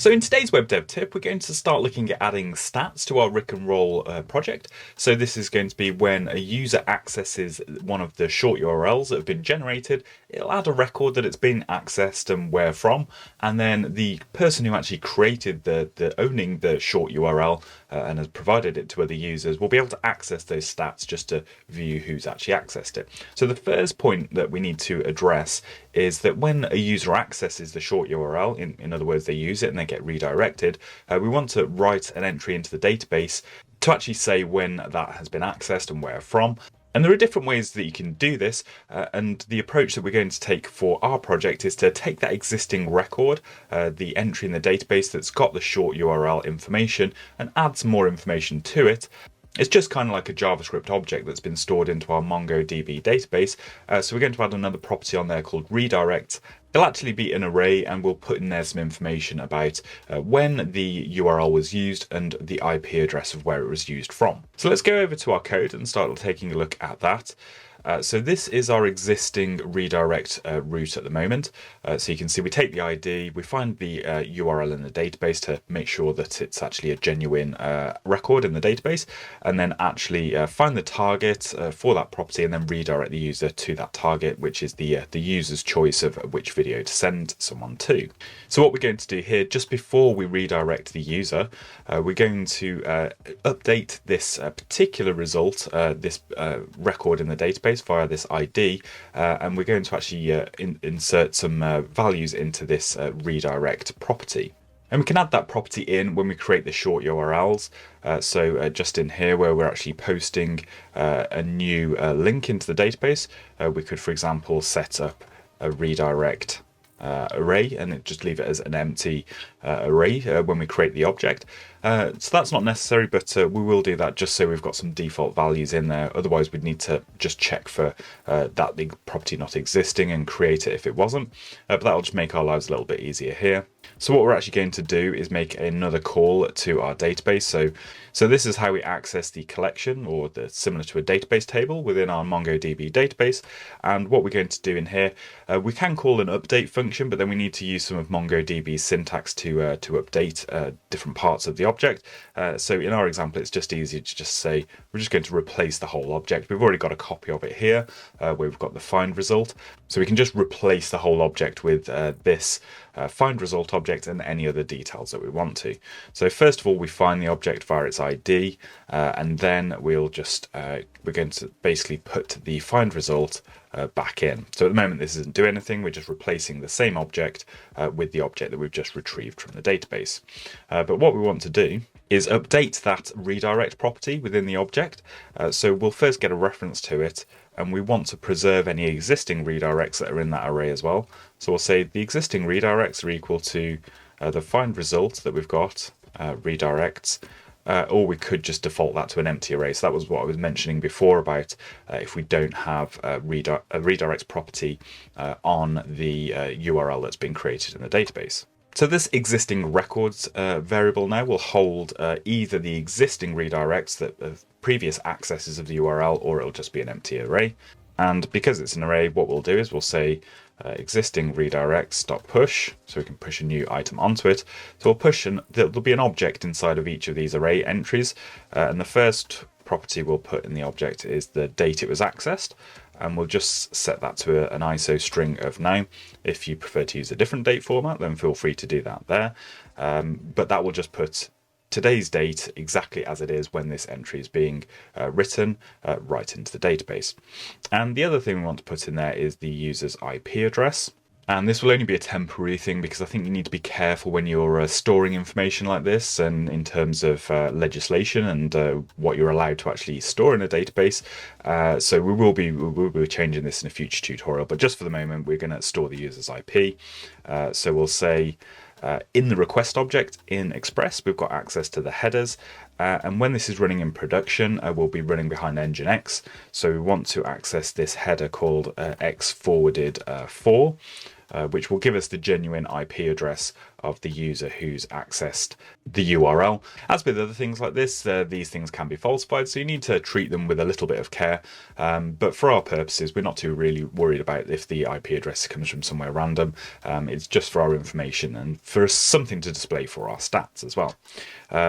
So in today's web dev tip, we're going to start looking at adding stats to our Rick and Roll project. So this is going to be when a user accesses one of the short URLs that have been generated, it'll add a record that it's been accessed and where from, and then the person who actually created the owning the short URL and has provided it to other users will be able to access those stats just to view who's actually accessed it. So the first point that we need to address is that when a user accesses the short URL, in other words, they use it and they get redirected, we want to write an entry into the database to actually say when that has been accessed and where from. And there are different ways that you can do this, and the approach that we're going to take for our project is to take that existing record, the entry in the database that's got the short URL information, and add some more information to it. It's just kind of like a JavaScript object that's been stored into our MongoDB database. So we're going to add another property on there called redirect. It'll actually be an array, and we'll put in there some information about when the URL was used and the IP address of where it was used from. So let's go over to our code and start taking a look at that. So this is our existing redirect route at the moment. So you can see we take the ID, we find the URL in the database to make sure that it's actually a genuine record in the database, and then actually find the target for that property and then redirect the user to that target, which is the user's choice of which video to send someone to. So what we're going to do here, just before we redirect the user, we're going to update this particular result, this record in the database via this ID, and we're going to actually insert some values into this redirect property. And we can add that property in when we create the short URLs. So just in here where we're actually posting a new link into the database, we could, for example, set up a redirect array and just leave it as an empty array when we create the object. So that's not necessary, but we will do that just so we've got some default values in there. Otherwise, we'd need to just check for that the property not existing and create it if it wasn't. But that'll just make our lives a little bit easier here. So what we're actually going to do is make another call to our database. So this is how we access the collection, or similar to a database table within our MongoDB database. And what we're going to do in here, we can call an update function, but then we need to use some of MongoDB's syntax to update different parts of the object. So in our example, it's just easier to just say we're just going to replace the whole object. We've already got a copy of it here where we've got the find result. So we can just replace the whole object with this find result object and any other details that we want to. So first of all, we find the object via its ID, and then we're going to basically put the find result back in. So at the moment this isn't doing anything, we're just replacing the same object with the object that we've just retrieved from the database. But what we want to do is update that redirect property within the object. So we'll first get a reference to it, and we want to preserve any existing redirects that are in that array as well. So we'll say the existing redirects are equal to the find result that we've got, redirects, or we could just default that to an empty array. So that was what I was mentioning before about if we don't have a redirects property on the URL that's been created in the database. So this existing records variable now will hold either the existing redirects that of previous accesses of the URL, or it'll just be an empty array. And because it's an array, what we'll do is we'll say existing redirects.push, so we can push a new item onto it. So we'll push, and there'll be an object inside of each of these array entries, and the first property we'll put in the object is the date it was accessed, and we'll just set that to an ISO string of now. If you prefer to use a different date format, then feel free to do that there, but that will just put today's date exactly as it is when this entry is being written right into the database. And the other thing we want to put in there is the user's IP address. And this will only be a temporary thing because I think you need to be careful when you're storing information like this, and in terms of legislation and what you're allowed to actually store in a database. So we will be changing this in a future tutorial, but just for the moment, we're going to store the user's IP. So we'll say in the request object in Express, we've got access to the headers. And when this is running in production, we'll be running behind Nginx. So we want to access this header called x forwarded 4. which will give us the genuine IP address of the user who's accessed the URL. As with other things like this, these things can be falsified, so you need to treat them with a little bit of care. But for our purposes, we're not too really worried about if the IP address comes from somewhere random. It's just for our information and for something to display for our stats as well.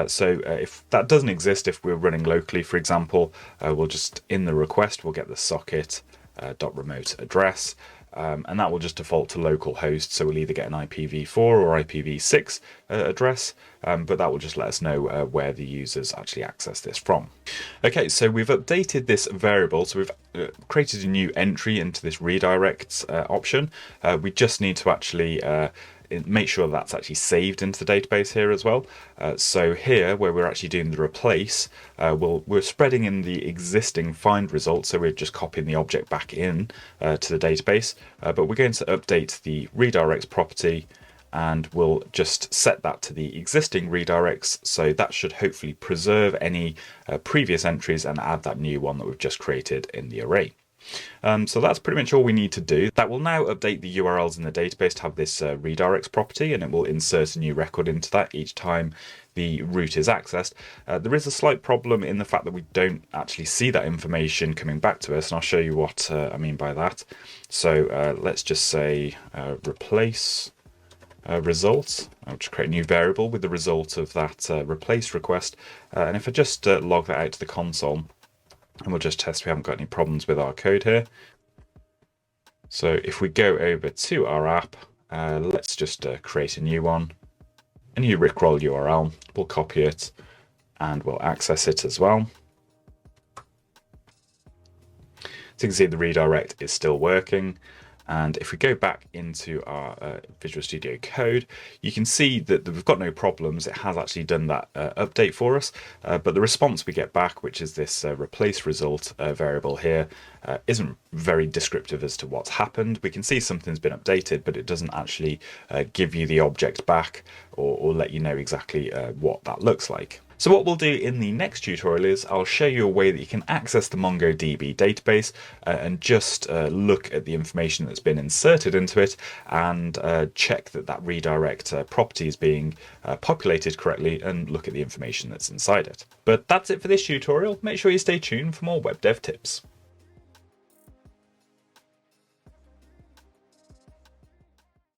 So if that doesn't exist, if we're running locally, for example, we'll just, in the request, we'll get the socket .remote address. And that will just default to localhost, so we'll either get an IPv4 or IPv6 address, but that will just let us know where the users actually access this from. Okay, so we've updated this variable, so we've created a new entry into this redirects option. We just need to actually make sure that's actually saved into the database here as well. So here, where we're actually doing the replace, we're spreading in the existing find result, so we're just copying the object back in to the database, but we're going to update the redirects property, and we'll just set that to the existing redirects, so that should hopefully preserve any previous entries and add that new one that we've just created in the array. So that's pretty much all we need to do. That will now update the URLs in the database to have this redirects property, and it will insert a new record into that each time the route is accessed. There is a slight problem in the fact that we don't actually see that information coming back to us, and I'll show you what I mean by that. So let's just say replace result. I'll just create a new variable with the result of that replace request, and if I just log that out to the console, and we'll just test we haven't got any problems with our code here. So if we go over to our app, let's just create a new one, a new rickroll URL. We'll copy it and we'll access it as well. So you can see the redirect is still working. And if we go back into our Visual Studio Code, you can see that we've got no problems. It has actually done that update for us, but the response we get back, which is this replace result variable here, isn't very descriptive as to what's happened. We can see something's been updated, but it doesn't actually give you the object back or let you know exactly what that looks like. So what we'll do in the next tutorial is I'll show you a way that you can access the MongoDB database and just look at the information that's been inserted into it and check that that redirect property is being populated correctly and look at the information that's inside it. But that's it for this tutorial. Make sure you stay tuned for more web dev tips.